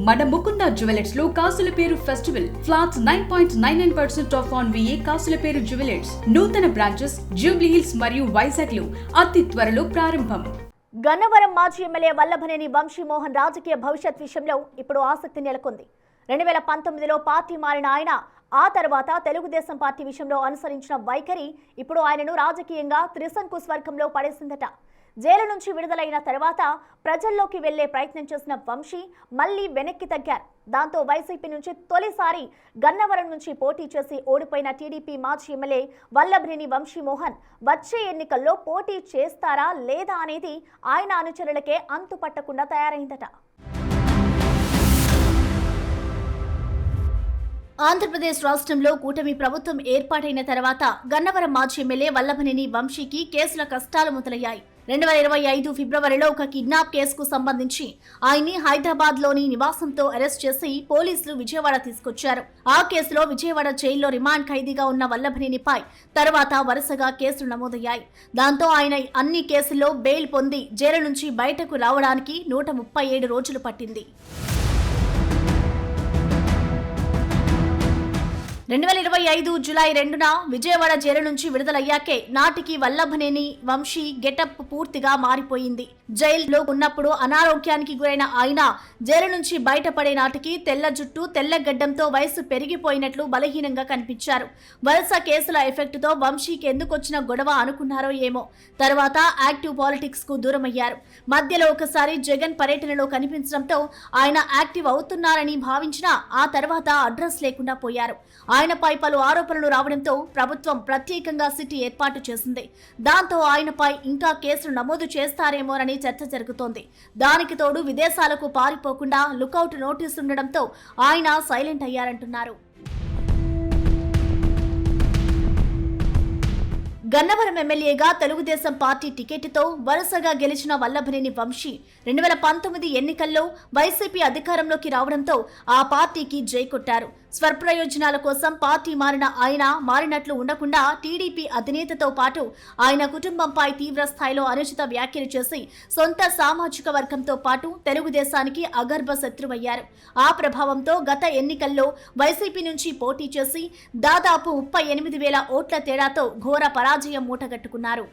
మన ముకుంద జ్యువెలర్స్ లో కాసుల పేరు festival flats 9.99% of on VA కాసుల పేరు జ్యువెలర్స్ నూతన బ్రాంచెస్ జూబ్లీ హిల్స్ మరియు వైజాగ్ లో అతి త్వరలో ప్రారంభం. గన్నవరం మాజీ ఎమ్మెల్యే వల్లభనేని వంశీమోహన్ రాజకీయ భవిష్యత్ విషయంలో ఇప్పుడు ఆసక్తి నెలకొంది. 2019లో పార్టీ మారిన ఆయన ఆ తర్వాత తెలుగుదేశం పార్టీ విషయంలో అనుసరించిన వైఖరి ఇప్పుడు ఆయనను రాజకీయంగా త్రిశంకు స్వర్గంలో పడేసిందట. జైలు నుంచి విడుదలైన తర్వాత ప్రజల్లోకి వెళ్లే ప్రయత్నం చేసిన వంశీ మళ్లీ వెనక్కి తగ్గారు. దాంతో వైసీపీ నుంచి తొలిసారి గన్నవరం నుంచి పోటీ చేసి ఓడిపోయిన టీడీపీ మాజీ ఎమ్మెల్యే వల్లభనేని వంశీమోహన్ వచ్చే ఎన్నికల్లో పోటీ చేస్తారా లేదా అనేది ఆయన అనుచరులకే అంతుపట్టకుండా తయారైందట. ఆంధ్రప్రదేశ్ రాష్ట్రంలో కూటమి ప్రభుత్వం ఏర్పాటైన తర్వాత గన్నవరం మాజీ ఎమ్మెల్యే వల్లభనేని వంశీకి కేసుల కష్టాలు మొదలయ్యాయి. 2025 ఫిబ్రవరిలో ఒక కిడ్నాప్ కేసుకు సంబంధించి ఆయన్ని హైదరాబాద్ లోని నివాసంతో అరెస్ట్ చేసి పోలీసులు విజయవాడ తీసుకొచ్చారు. ఆ కేసులో విజయవాడ జైల్లో రిమాండ్ ఖైదీగా ఉన్న వల్లభనేనిపై తర్వాత వరుసగా కేసులు నమోదయ్యాయి. దాంతో ఆయన అన్ని కేసుల్లో బెయిల్ పొంది జైలు నుంచి బయటకు రావడానికి 137 రోజులు పట్టింది. 2025 జూలై 2న విజయవాడ జైలు నుంచి విడుదలయ్యాకే నాటికి వల్లభనేని వంశీ గెటప్ పూర్తిగా మారిపోయింది. జైల్లో ఉన్నప్పుడు అనారోగ్యానికి గురైన ఆయన జైలు నుంచి బయటపడే నాటికి తెల్ల జుట్టు తెల్ల గడ్డంతో వయసు పెరిగిపోయినట్లు బలహీనంగా కనిపించారు. వరుస కేసుల ఎఫెక్ట్ తో వంశీకి ఎందుకొచ్చిన గొడవ అనుకున్నారో ఏమో. తర్వాత యాక్టివ్ పాలిటిక్స్ కు దూరమయ్యారు. మధ్యలో ఒకసారి జగన్ పర్యటనలో కనిపించడంతో ఆయన యాక్టివ్ అవుతున్నారని భావించినా ఆ తర్వాత అడ్రస్ లేకుండా పోయారు. ఆయనపై పలు ఆరోపణలు రావడంతో ప్రభుత్వం ప్రత్యేకంగా సిటీ ఏర్పాటు చేసింది. దాంతో ఆయనపై ఇంకా కేసులు నమోదు చేస్తారేమోనని చర్చ జరుగుతోంది. దానికి తోడు విదేశాలకు పారిపోకుండా లుకౌట్ నోటీసు ఉండడంతో ఆయన సైలెంట్ అయ్యారంటున్నారు. గన్నవరం ఎమ్మెల్యేగా తెలుగుదేశం పార్టీ టికెట్తో వరుసగా గెలిచిన వల్లభనేని వంశీ 2019 ఎన్నికల్లో వైసీపీ అధికారంలోకి రావడంతో ఆ పార్టీకి జై కొట్టారు. స్వప్రయోజనాల కోసం పార్టీ మారిన ఆయన మారినట్లు ఉండకుండా టీడీపీ అధినేతతో పాటు ఆయన కుటుంబంపై తీవ్ర స్థాయిలో అనుచిత వ్యాఖ్యలు చేసి సొంత సామాజిక వర్గంతో పాటు తెలుగుదేశానికి అగర్భ శత్రువయ్యారు. ఆ ప్రభావంతో గత ఎన్నికల్లో వైసీపీ నుంచి పోటీ చేసి దాదాపు 38,000 ఓట్ల తేడాతో ఘోర పరాజయం మూటగట్టుకున్నారు.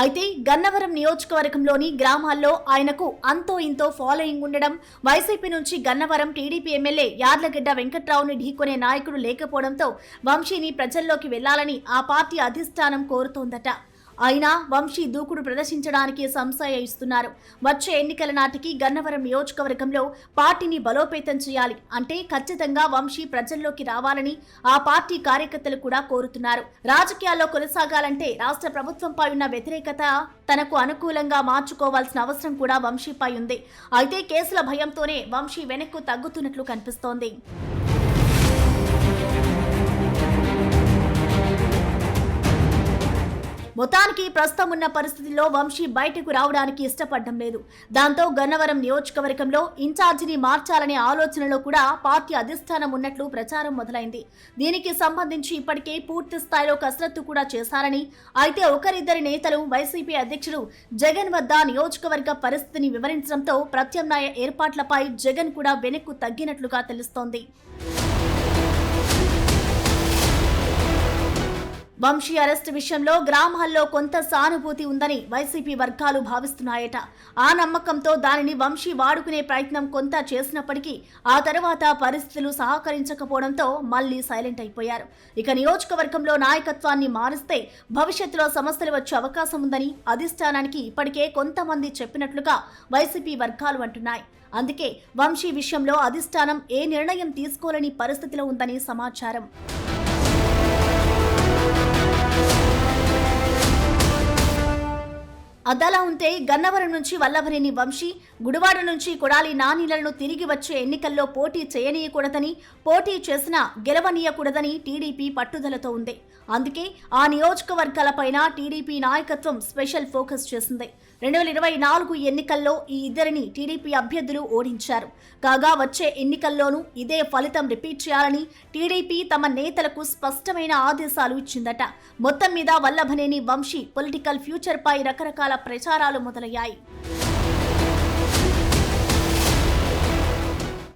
అయితే గన్నవరం నియోజకవర్గంలోని గ్రామాల్లో ఆయనకు అంతో ఇంతో ఫాలోయింగ్ ఉండడం, వైసీపీ నుంచి గన్నవరం టీడీపీ ఎమ్మెల్యే యార్లగడ్డ వెంకట్రావుని ఢీకొనే నాయకుడు లేకపోవడంతో వంశీని ప్రజల్లోకి వెళ్లాలని ఆ పార్టీ అధిష్టానం కోరుతోందట. అయినా వంశీ దూకుడు ప్రదర్శించడానికి సంశయిస్తున్నారు. వచ్చే ఎన్నికల నాటికి గన్నవరం నియోజకవర్గంలో పార్టీని బలోపేతం చేయాలి అంటే ఖచ్చితంగా వంశీ ప్రజల్లోకి రావాలని ఆ పార్టీ కార్యకర్తలు కూడా కోరుతున్నారు. రాజకీయాల్లో కొనసాగాలంటే రాష్ట్ర ప్రభుత్వంపై ఉన్న వ్యతిరేకత తనకు అనుకూలంగా మార్చుకోవాల్సిన అవసరం కూడా వంశీపై ఉంది. అయితే కేసుల భయంతోనే వంశీ వెనక్కు తగ్గుతున్నట్లు కనిపిస్తోంది. మొత్తానికి ప్రస్తుతం ఉన్న పరిస్థితుల్లో వంశీ బయటకు రావడానికి ఇష్టపడడం లేదు. దాంతో గన్నవరం నియోజకవర్గంలో ఇన్ఛార్జిని మార్చాలనే ఆలోచనలో కూడా పార్టీ అధిష్టానం ఉన్నట్లు ప్రచారం మొదలైంది. దీనికి సంబంధించి ఇప్పటికే పూర్తి స్థాయిలో కసరత్తు కూడా చేశారని, అయితే ఒకరిద్దరి నేతలు వైసీపీ అధ్యక్షుడు జగన్ వద్ద నియోజకవర్గ పరిస్థితిని వివరించడంతో ప్రత్యామ్నాయ ఏర్పాట్లపై జగన్ కూడా వెనక్కు తగ్గినట్లుగా తెలుస్తోంది. వంశీ అరెస్టు విషయంలో గ్రామాల్లో కొంత సానుభూతి ఉందని వైసీపీ వర్గాలు భావిస్తున్నాయట. ఆ నమ్మకంతో దానిని వంశీ వాడుకునే ప్రయత్నం కొంత చేసినప్పటికీ ఆ తర్వాత పరిస్థితులు సహకరించకపోవడంతో మళ్లీ సైలెంట్ అయిపోయారు. ఇక నియోజకవర్గంలో నాయకత్వాన్ని మారిస్తే భవిష్యత్తులో సమస్యలు వచ్చే అవకాశం ఉందని అధిష్టానానికి ఇప్పటికే కొంతమంది చెప్పినట్లుగా వైసీపీ వర్గాలు అంటున్నాయి. అందుకే వంశీ విషయంలో అధిష్టానం ఏ నిర్ణయం తీసుకోలేని పరిస్థితిలో ఉందని సమాచారం. అదలా ఉంటే గన్నవరం నుంచి వల్లభనేని వంశీ, గుడివాడ నుంచి కొడాలి నానిలను తిరిగి వచ్చే ఎన్నికల్లో పోటీ చేయనీయకూడదని, పోటీ చేసినా గెలవనీయకూడదని టీడీపీ పట్టుదలతో ఉంది. అందుకే ఆ నియోజకవర్గాలపైన టీడీపీ నాయకత్వం స్పెషల్ ఫోకస్ చేసింది. 2024 ఎన్నికల్లో ఈ ఇద్దరిని టీడీపీ అభ్యర్థులు ఓడించారు. కాగా వచ్చే ఎన్నికల్లోనూ ఇదే ఫలితం రిపీట్ చేయాలని టీడీపీ తమ నేతలకు స్పష్టమైన ఆదేశాలు ఇచ్చిందట. మొత్తం మీద వల్లభనేని వంశీ పొలిటికల్ ఫ్యూచర్ పై రకరకాల ప్రచారాలు మొదలయ్యాయి.